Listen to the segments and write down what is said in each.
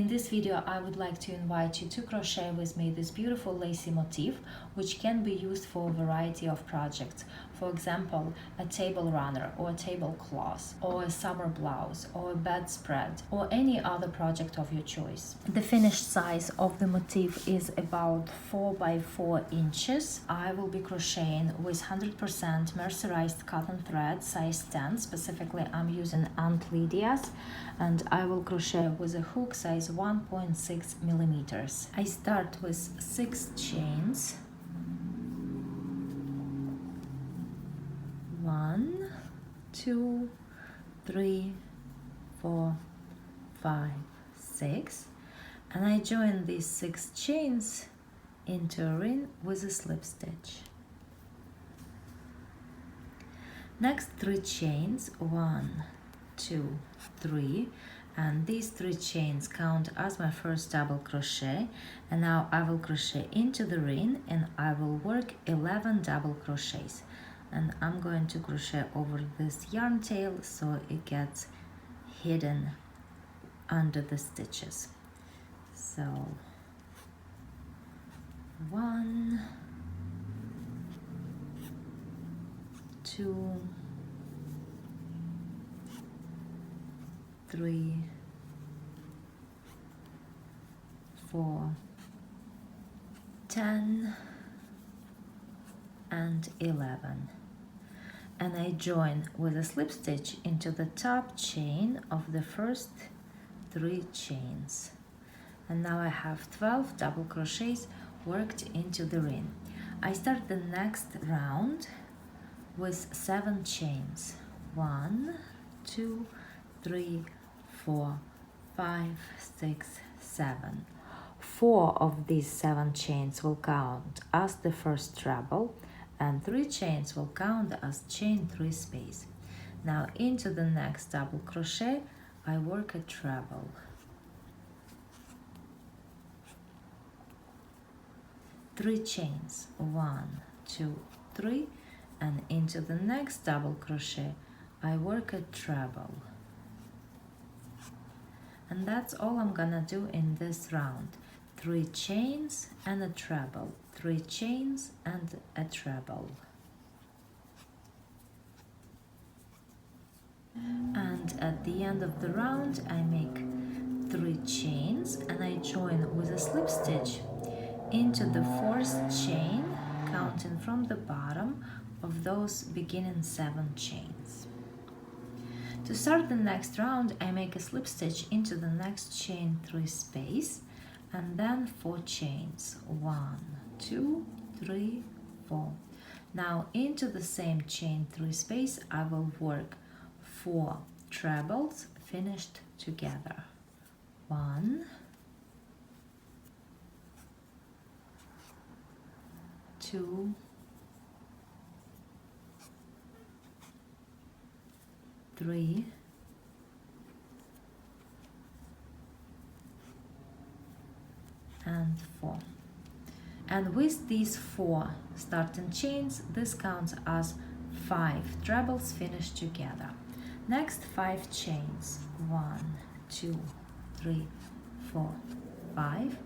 In this video, I would like to invite you to crochet with me this beautiful lacy motif, which can be used for a variety of projects. For example, a table runner or a tablecloth, or a summer blouse, or a bedspread, or any other project of your choice. The finished size of the motif is about 4 by 4 inches. I will be crocheting with 100% mercerized cotton thread, size 10. Specifically, I'm using Aunt Lydia's, and I will crochet with a hook size 1.6 millimeters. I start with 6 chains. 1, 2, 3, 4, 5, 6, and I join these 6 chains into a ring with a slip stitch. Next 3 chains, 1, 2, 3, and these 3 chains count as my first double crochet, and now I will crochet into the ring and I will work 11 double crochets. And I'm going to crochet over this yarn tail so it gets hidden under the stitches. So 1, 2, 3, 4, 10, and 11. And I join with a slip stitch into the top chain of the first 3 chains. And now I have 12 double crochets worked into the ring. I start the next round with 7 chains. 1, 2, 3, 4, 5, 6, 7. 4 of these 7 chains will count as the first treble, and 3 chains will count as chain 3 space. Now into the next double crochet, I work a treble. Three chains, 1, 2, 3, and into the next double crochet, I work a treble. And that's all I'm gonna do in this round. 3 chains and a treble, 3 chains and a treble. And at the end of the round, I make 3 chains and I join with a slip stitch into the 4th chain, counting from the bottom of those beginning 7 chains. To start the next round, I make a slip stitch into the next chain 3 space, and then 4 chains. 1, 2, 3, 4. Now into the same chain 3 space, I will work 4 trebles finished together. 1, 2, 3, 4. And with these 4 starting chains, this counts as 5 trebles finished together. Next 5 chains, 1, 2, 3, 4, 5,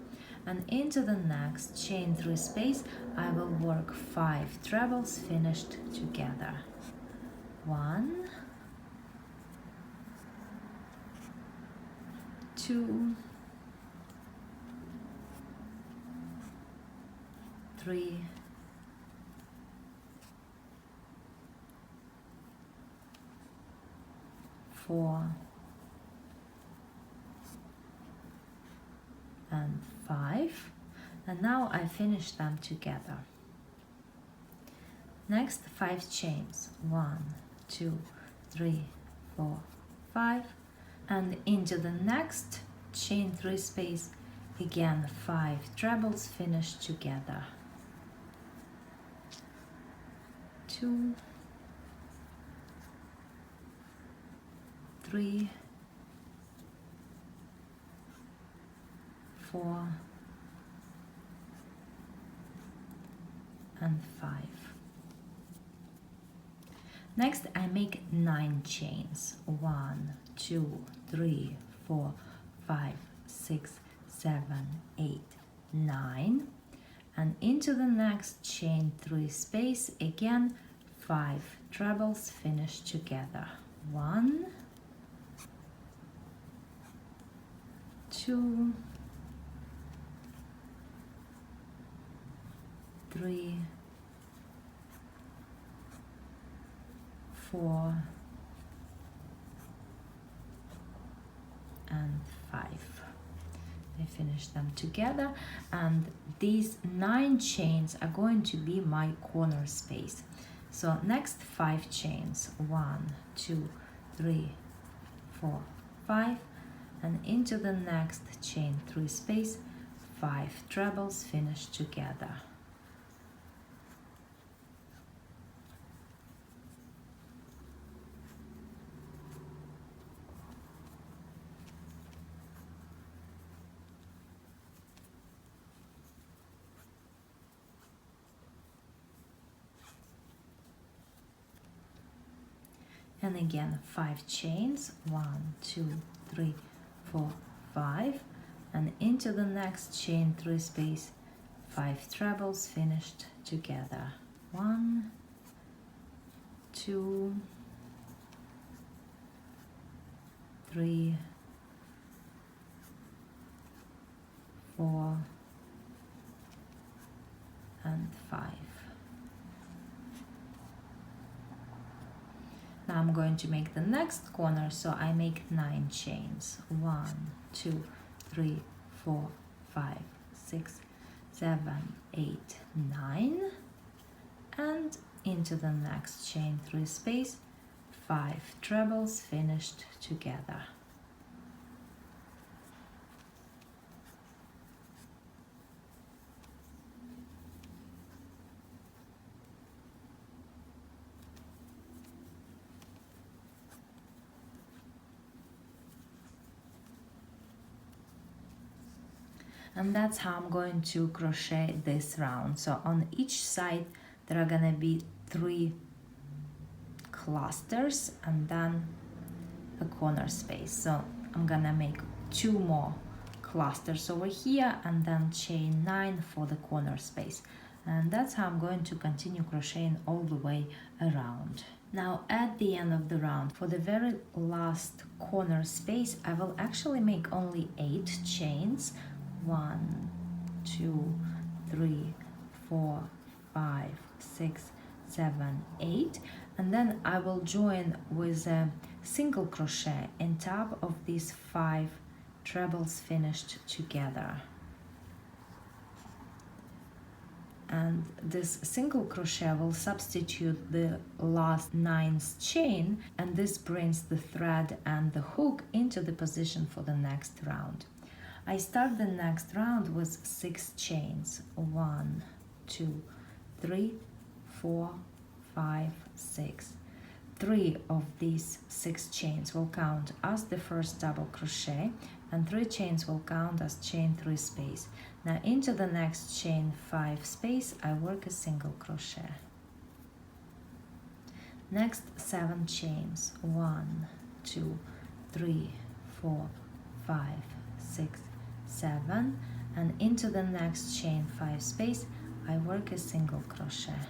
and into the next chain 3 space, I will work 5 trebles finished together. 1, 2, 3, 4, and 5, and now I finish them together. Next 5 chains, 1, 2, 3, 4, 5, and into the next chain 3 space, again 5 trebles finished together. 2, 3, 4, and 5. Next, I make 9 chains. 1, 2, 3, 4, 5, 6, 7, 8, 9, and into the next chain 3 space, again 5 trebles finished together. 1, 2, 3, 4, and 5. I finished them together, and these 9 chains are going to be my corner space. So next 5 chains, 1, 2, 3, 4, 5, and into the next chain 3 space, 5 trebles finished together. And again 5 chains, 1, 2, 3, 4, 5, and into the next chain 3 space, 5 trebles finished together. 1, 2, 3, 4, and 5. Now I'm going to make the next corner, so I make 9 chains. 1, 2, 3, 4, 5, 6, 7, 8, 9, and into the next chain 3 space, 5 trebles finished together. And that's how I'm going to crochet this round. So on each side there are gonna be 3 clusters and then a corner space. So I'm gonna make 2 more clusters over here and then chain 9 for the corner space. And that's how I'm going to continue crocheting all the way around. Now at the end of the round, for the very last corner space, I will actually make only 8 chains. 1, 2, 3, 4, 5, 6, 7, 8, and then I will join with a single crochet in top of these 5 trebles finished together. And this single crochet will substitute the last 9th chain, and this brings the thread and the hook into the position for the next round. I start the next round with 6 chains. 1, 2, 3, 4, 5, 6. 3 of these 6 chains will count as the first double crochet, and 3 chains will count as chain 3 space. Now into the next chain 5 space, I work a single crochet. Next 7 chains. 1, 2, 3, 4, 5, 6, 7, and into the next chain 5 space, I work a single crochet.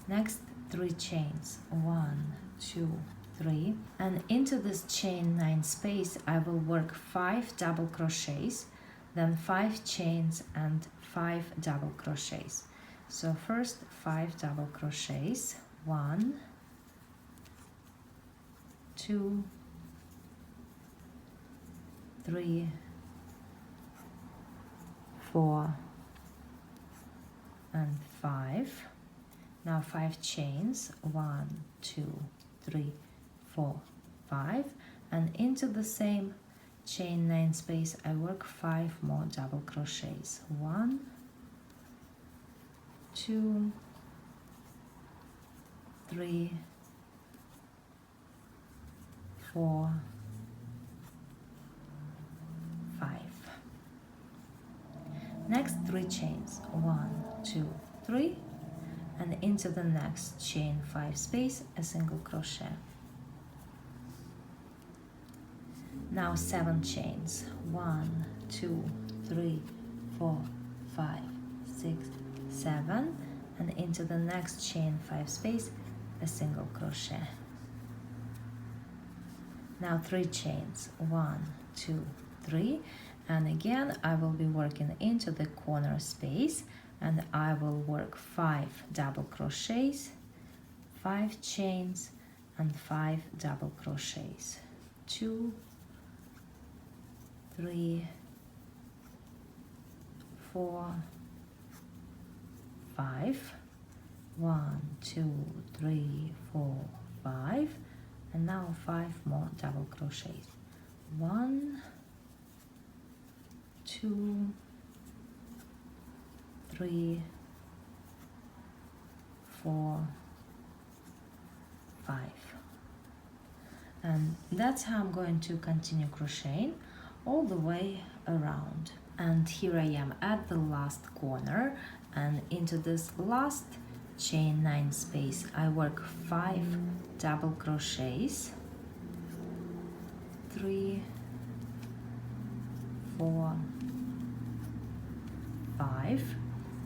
Next 3 chains. 1, 2, 3, and into this chain 9 space, I will work 5 double crochets, then 5 chains and 5 double crochets. So first 5 double crochets. 1, 2, 3, 4, and 5. Now 5 chains. 1, 2, 3, 4, 5, and into the same chain 9 space I work 5 more double crochets. 1, 2, 3, 4, 5. Next 3 chains. 1, 2, 3, and into the next chain 5 space a single crochet. Now 7 chains. 1, 2, 3, 4, 5, 6, 7, and into the next chain 5 space, a single crochet. Now 3 chains. 1, 2, 3, and again I will be working into the corner space, and I will work 5 double crochets, 5 chains, and 5 double crochets. 2, 3, 4, 5, 1, 2, 3, 4, 5, and now 5 more double crochets. 1, 2, 3, 4, 5. And that's how I'm going to continue crocheting all the way around. And here I am at the last corner, and into this last chain 9 space I work 5 double crochets, 3, 4, 5,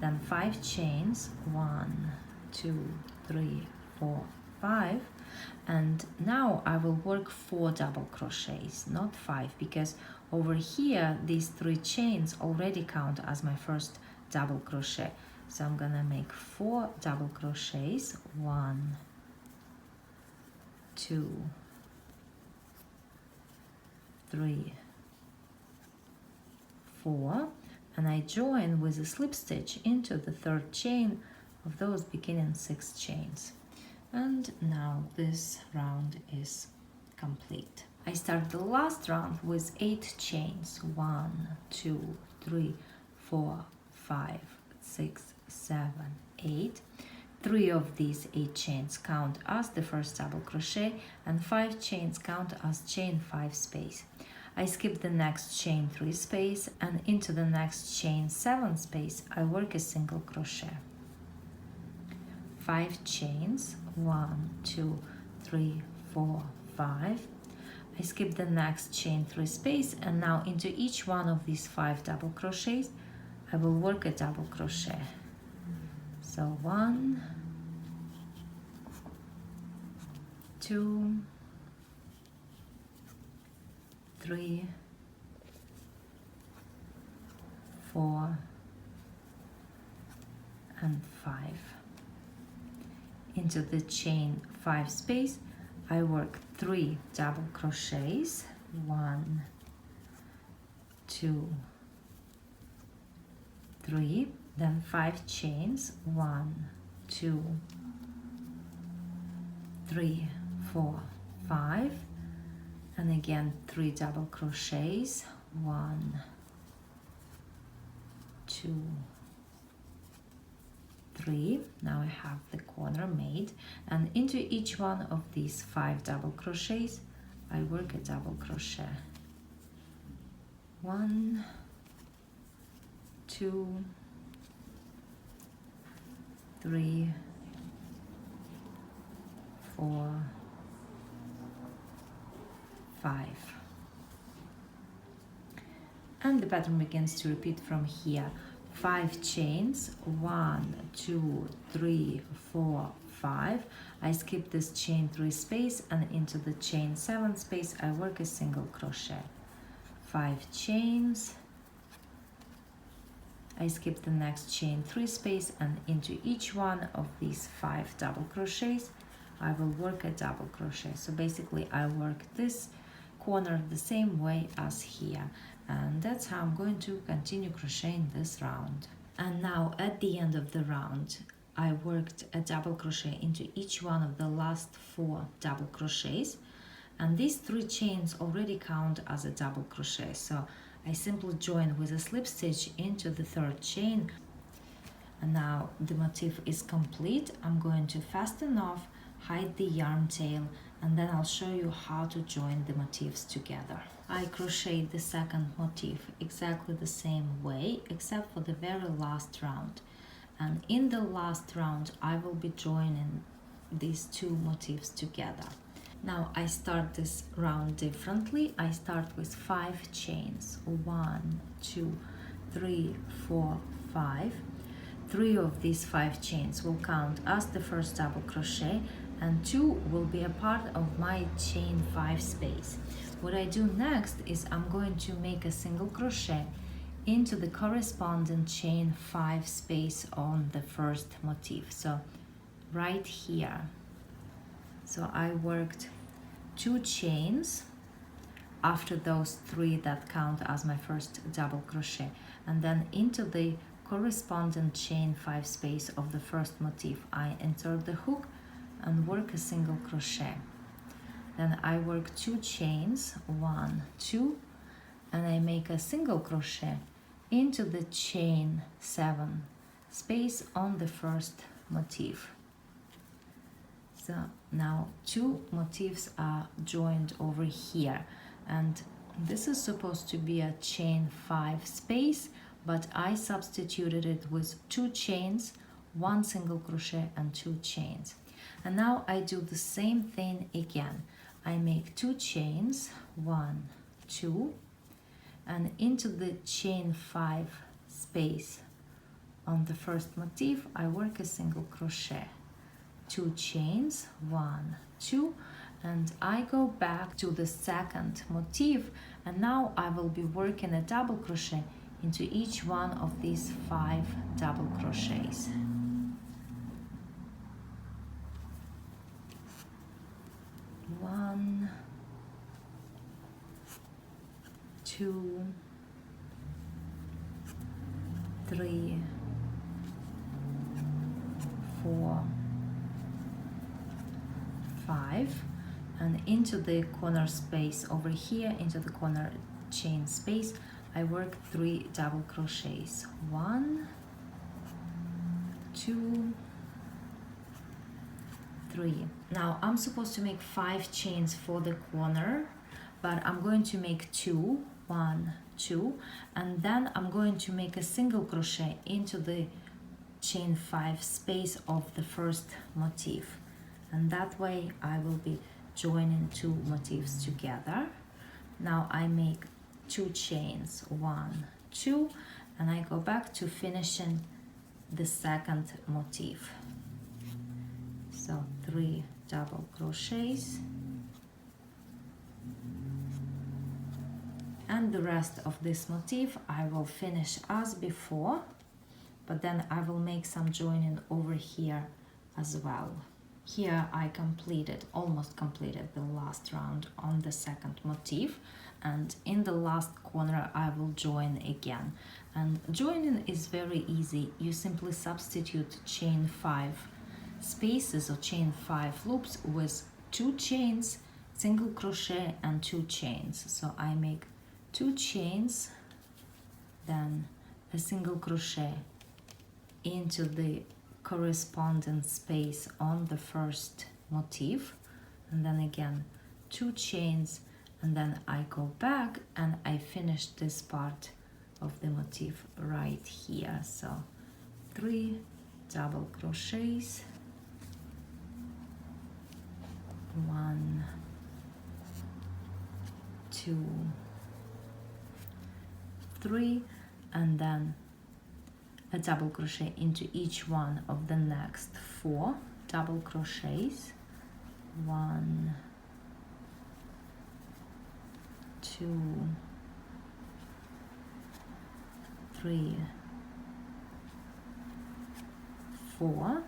then 5 chains, 1, 2, 3, 4, 5, and now I will work 4 double crochets, not 5, because over here these 3 chains already count as my first double crochet. So I'm gonna make 4 double crochets, 1, 2, 3, 4, and I join with a slip stitch into the 3rd chain of those beginning 6 chains. And now this round is complete. I start the last round with 8 chains. 1, 2, 3, 4, 5, 6, 7, 8. 3 of these 8 chains count as the first double crochet, and 5 chains count as chain 5 space. I skip the next chain 3 space, and into the next chain 7 space I work a single crochet. 5 chains, 1, 2, 3, 4, 5. I skip the next chain 3 space, and now into each one of these 5 double crochets I will work a double crochet. So 1, 2, 3, 4, and 5. Into the chain 5 space I work 3 double crochets, 1, 2, 3, then 5 chains, 1, 2, 3, 4, 5, and again 3 double crochets, 1, 2, 3. Now I have the corner made, and into each one of these 5 double crochets I work a double crochet. 1, 2, 3, 4, 5. And the pattern begins to repeat from here. 5 chains, 1, 2, 3, 4, 5. I skip this chain 3 space, and into the chain 7 space I work a single crochet. 5 chains, I skip the next chain 3 space, and into each one of these 5 double crochets I will work a double crochet. So basically I work this corner the same way as here, and that's how I'm going to continue crocheting this round. And now at the end of the round I worked a double crochet into each one of the last 4 double crochets, and these 3 chains already count as a double crochet, so I simply join with a slip stitch into the 3rd chain. And now the motif is complete. I'm going to fasten off, hide the yarn tail, and then I'll show you how to join the motifs together. I crocheted the 2nd motif exactly the same way, except for the very last round. And in the last round I will be joining these 2 motifs together. Now I start this round differently. I start with 5 chains. 1, 2, 3, 4, 5. 3 of these 5 chains will count as the first double crochet, and 2 will be a part of my chain 5 space. What I do next is I'm going to make a single crochet into the corresponding chain 5 space on the first motif. So right here. So I worked 2 chains after those 3 that count as my first double crochet, and then into the corresponding chain 5 space of the first motif I insert the hook and work a single crochet. Then I work 2 chains, 1, 2, and I make a single crochet into the chain 7 space on the first motif. So now 2 motifs are joined over here, and this is supposed to be a chain 5 space, but I substituted it with 2 chains, 1 single crochet and 2 chains. And now I do the same thing again. I make 2 chains, 1, 2, and into the chain 5 space on the first motif I work a single crochet. 2 chains, 1, 2, and I go back to the second motif, and now I will be working a double crochet into each one of these 5 double crochets. One, 2, 3, 4, 5, and into the corner space over here, into the corner chain space, I work 3 double crochets. 1, 2, 3. Now I'm supposed to make 5 chains for the corner, but I'm going to make 2, 1, 2, and then I'm going to make a single crochet into the chain 5 space of the first motif, and that way I will be joining 2 motifs together. Now I make 2 chains, 1, 2, and I go back to finishing the second motif. So 3 double crochets, and the rest of this motif I will finish as before, but then I will make some joining over here as well. Here I almost completed the last round on the second motif, and in the last corner I will join again. And joining is very easy. You simply substitute chain 5 spaces or chain 5 loops with 2 chains, single crochet and 2 chains. So I make 2 chains, then a single crochet into the corresponding space on the first motif, and then again 2 chains, and then I go back and I finish this part of the motif right here. So 3 double crochets, 1, 2, 3, and then a double crochet into each one of the next 4 double crochets. 1, 2, 3, 4,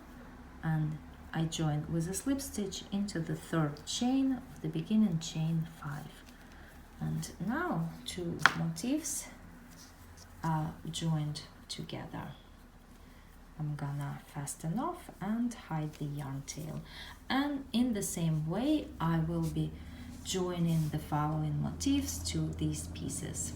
and I join with a slip stitch into the 3rd chain of the beginning chain 5. And now 2 motifs are joined together. I'm gonna fasten off and hide the yarn tail, and in the same way I will be joining the following motifs to these pieces.